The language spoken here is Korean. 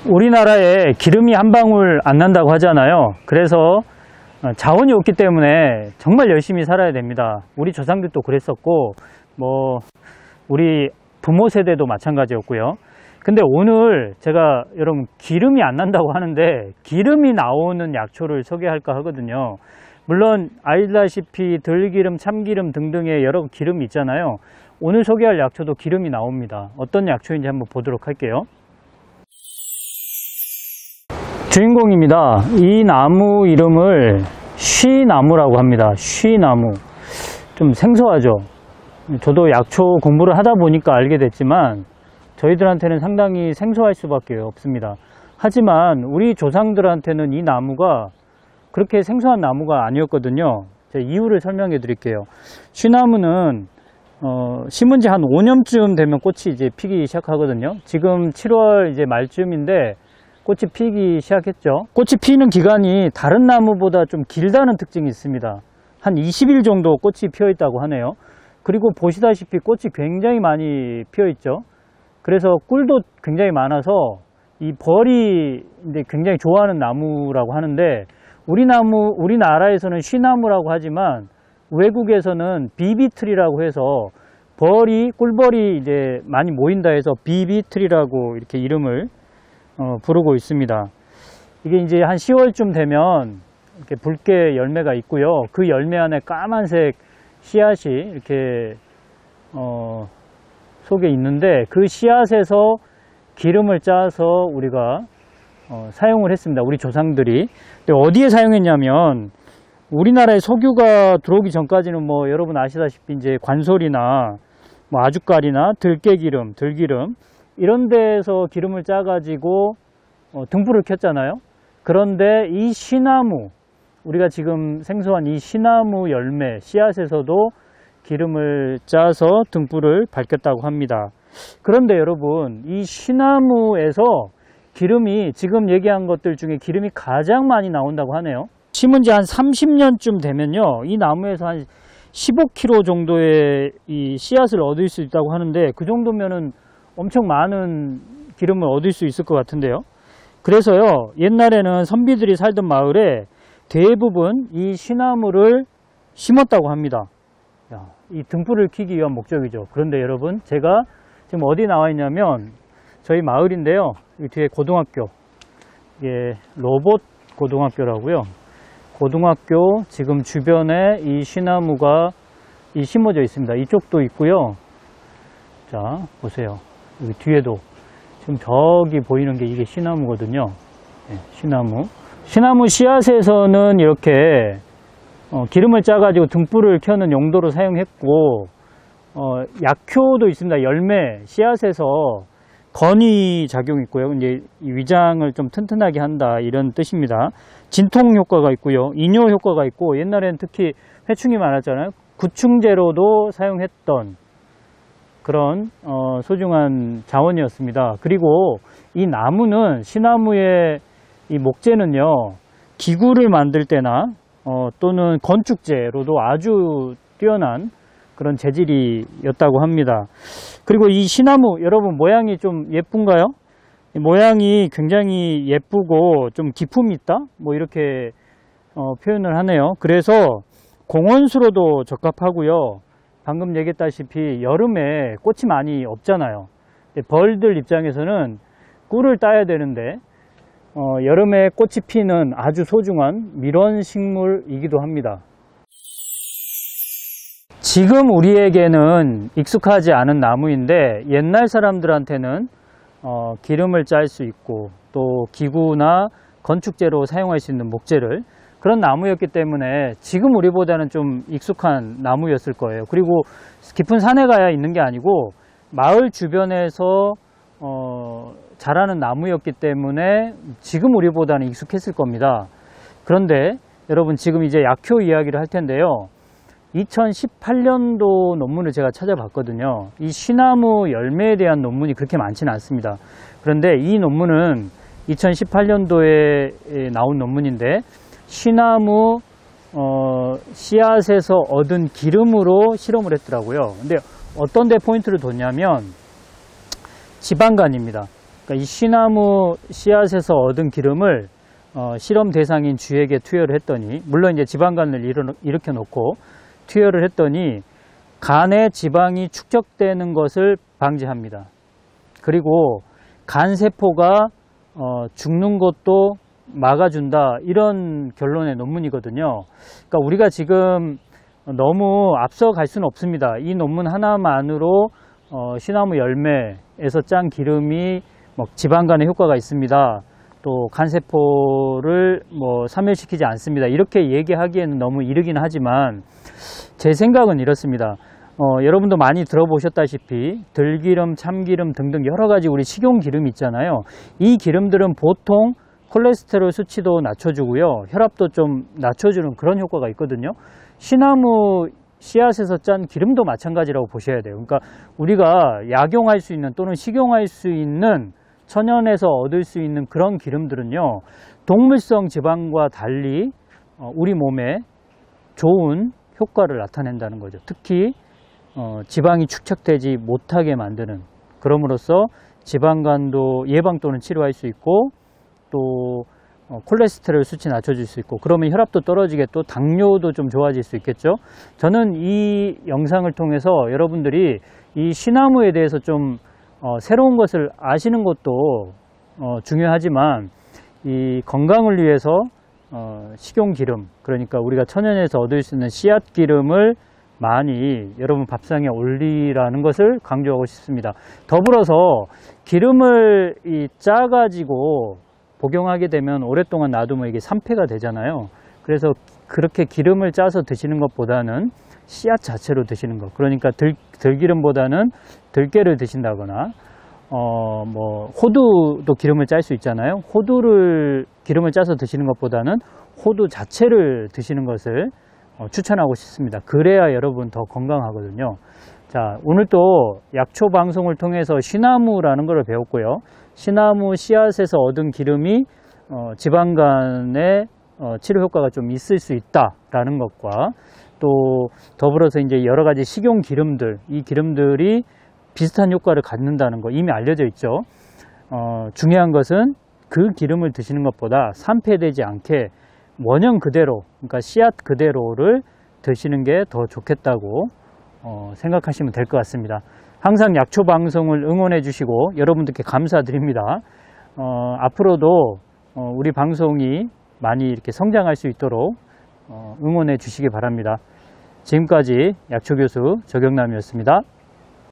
우리나라에 기름이 한 방울 안 난다고 하잖아요. 그래서 자원이 없기 때문에 정말 열심히 살아야 됩니다. 우리 조상들도 그랬었고, 우리 부모 세대도 마찬가지였고요. 근데 오늘 제가 여러분 기름이 안 난다고 하는데 기름이 나오는 약초를 소개할까 하거든요. 물론 알다시피 들기름, 참기름 등등의 여러 기름이 있잖아요. 오늘 소개할 약초도 기름이 나옵니다. 어떤 약초인지 한번 보도록 할게요. 주인공입니다. 이 나무 이름을 쉬나무라고 합니다. 쉬나무. 좀 생소하죠? 저도 약초 공부를 하다 보니까 알게 됐지만 저희들한테는 상당히 생소할 수밖에 없습니다. 하지만 우리 조상들한테는 이 나무가 그렇게 생소한 나무가 아니었거든요. 제가 이유를 설명해 드릴게요. 쉬나무는 심은 지 한 5년쯤 되면 꽃이 이제 피기 시작하거든요. 지금 7월 이제 말쯤인데 꽃이 피기 시작했죠. 꽃이 피는 기간이 다른 나무보다 좀 길다는 특징이 있습니다. 한 20일 정도 꽃이 피어 있다고 하네요. 그리고 보시다시피 꽃이 굉장히 많이 피어 있죠. 그래서 꿀도 굉장히 많아서 이 벌이 굉장히 좋아하는 나무라고 하는데, 우리나라에서는 쉬나무라고 하지만 외국에서는 비비트리라고 해서 꿀벌이 이제 많이 모인다 해서 비비트리라고 이렇게 이름을 부르고 있습니다. 이게 이제 한 10월쯤 되면 이렇게 붉게 열매가 있고요. 그 열매 안에 까만색 씨앗이 이렇게 속에 있는데, 그 씨앗에서 기름을 짜서 우리가 사용을 했습니다. 우리 조상들이. 근데 어디에 사용했냐면, 우리나라에 석유가 들어오기 전까지는 여러분 아시다시피 이제 관솔이나 아주깔이나 들깨기름, 들기름 이런 데서 기름을 짜 가지고 등불을 켰잖아요. 그런데 이 쉬나무, 우리가 지금 생소한 이 쉬나무 열매 씨앗에서도 기름을 짜서 등불을 밝혔다고 합니다. 그런데 여러분, 이 쉬나무에서 기름이 지금 얘기한 것들 중에 기름이 가장 많이 나온다고 하네요. 심은 지 한 30년쯤 되면요, 이 나무에서 한 15kg 정도의 이 씨앗을 얻을 수 있다고 하는데, 그 정도면은 엄청 많은 기름을 얻을 수 있을 것 같은데요. 그래서요, 옛날에는 선비들이 살던 마을에 대부분 이 쉬나무를 심었다고 합니다. 이 등불을 켜기 위한 목적이죠. 그런데 여러분, 제가 지금 어디 나와 있냐면 저희 마을인데요. 이 뒤에 고등학교, 이게 로봇 고등학교라고요. 고등학교 지금 주변에 이 쉬나무가 심어져 있습니다. 이쪽도 있고요. 자, 보세요. 여기 뒤에도 지금 저기 보이는 게 이게 쉬나무거든요. 네, 쉬나무 씨앗에서는 이렇게 기름을 짜가지고 등불을 켜는 용도로 사용했고, 약효도 있습니다. 열매 씨앗에서 건이 작용이 있고요. 이제 위장을 좀 튼튼하게 한다, 이런 뜻입니다. 진통 효과가 있고요. 이뇨 효과가 있고, 옛날에는 특히 회충이 많았잖아요. 구충제로도 사용했던 그런 소중한 자원이었습니다. 그리고 이 나무는, 쉬나무의 이 목재는요, 기구를 만들 때나 또는 건축재로도 아주 뛰어난 그런 재질이었다고 합니다. 그리고 이 쉬나무, 여러분 모양이 좀 예쁜가요? 모양이 굉장히 예쁘고 좀 기품이 있다? 이렇게 표현을 하네요. 그래서 공원수로도 적합하고요. 방금 얘기했다시피 여름에 꽃이 많이 없잖아요. 벌들 입장에서는 꿀을 따야 되는데 여름에 꽃이 피는 아주 소중한 밀원식물이기도 합니다. 지금 우리에게는 익숙하지 않은 나무인데, 옛날 사람들한테는 기름을 짤 수 있고 또 기구나 건축재로 사용할 수 있는 목재를, 그런 나무였기 때문에 지금 우리보다는 좀 익숙한 나무였을 거예요. 그리고 깊은 산에 가야 있는 게 아니고 마을 주변에서 자라는 나무였기 때문에 지금 우리보다는 익숙했을 겁니다. 그런데 여러분, 지금 이제 약효 이야기를 할 텐데요. 2018년도 논문을 제가 찾아봤거든요. 이 쉬나무 열매에 대한 논문이 그렇게 많지는 않습니다. 그런데 이 논문은 2018년도에 나온 논문인데, 쉬나무 씨앗에서 얻은 기름으로 실험을 했더라고요. 근데 어떤 데 포인트를 뒀냐면 지방간입니다. 그러니까 이 시나무 씨앗에서 얻은 기름을 실험 대상인 쥐에게 투여를 했더니, 물론 이제 지방간을 일으켜 놓고 투여를 했더니 간에 지방이 축적되는 것을 방지합니다. 그리고 간세포가 죽는 것도 막아준다, 이런 결론의 논문이거든요. 그러니까 우리가 지금 너무 앞서갈 수는 없습니다. 이 논문 하나만으로 시나무 열매에서 짠 기름이 지방간에 효과가 있습니다, 또 간세포를 사멸시키지 않습니다, 이렇게 얘기하기에는 너무 이르긴 하지만 제 생각은 이렇습니다. 여러분도 많이 들어보셨다시피 들기름, 참기름 등등 여러 가지 우리 식용기름 있잖아요. 이 기름들은 보통 콜레스테롤 수치도 낮춰주고요, 혈압도 좀 낮춰주는 그런 효과가 있거든요. 시나무 씨앗에서 짠 기름도 마찬가지라고 보셔야 돼요. 그러니까 우리가 약용할 수 있는 또는 식용할 수 있는 천연에서 얻을 수 있는 그런 기름들은요, 동물성 지방과 달리 우리 몸에 좋은 효과를 나타낸다는 거죠. 특히 지방이 축적되지 못하게 만드는, 그럼으로써 지방간도 예방 또는 치료할 수 있고, 또 콜레스테롤 수치 낮춰줄 수 있고, 그러면 혈압도 떨어지게, 또 당뇨도 좀 좋아질 수 있겠죠. 저는 이 영상을 통해서 여러분들이 이 시나무에 대해서 좀 새로운 것을 아시는 것도 중요하지만, 이 건강을 위해서 식용기름, 그러니까 우리가 천연에서 얻을 수 있는 씨앗 기름을 많이 여러분 밥상에 올리라는 것을 강조하고 싶습니다. 더불어서 기름을 짜가지고 복용하게 되면 오랫동안 놔두면 이게 산패가 되잖아요. 그래서 그렇게 기름을 짜서 드시는 것보다는 씨앗 자체로 드시는 것, 그러니까 들기름보다는 들깨를 드신다거나, 호두도 기름을 짤 수 있잖아요. 호두를 기름을 짜서 드시는 것보다는 호두 자체를 드시는 것을 추천하고 싶습니다. 그래야 여러분 더 건강하거든요. 자, 오늘 또 약초 방송을 통해서 시나무라는 것을 배웠고요. 시나무 씨앗에서 얻은 기름이 지방간에 치료 효과가 좀 있을 수 있다라는 것과, 또 더불어서 이제 여러 가지 식용 기름들, 이 기름들이 비슷한 효과를 갖는다는 거 이미 알려져 있죠. 중요한 것은 그 기름을 드시는 것보다 산패되지 않게 원형 그대로, 그러니까 씨앗 그대로를 드시는 게 더 좋겠다고 생각하시면 될 것 같습니다. 항상 약초 방송을 응원해 주시고 여러분들께 감사드립니다. 앞으로도 우리 방송이 많이 이렇게 성장할 수 있도록 응원해 주시기 바랍니다. 지금까지 약초교수 정경남이었습니다.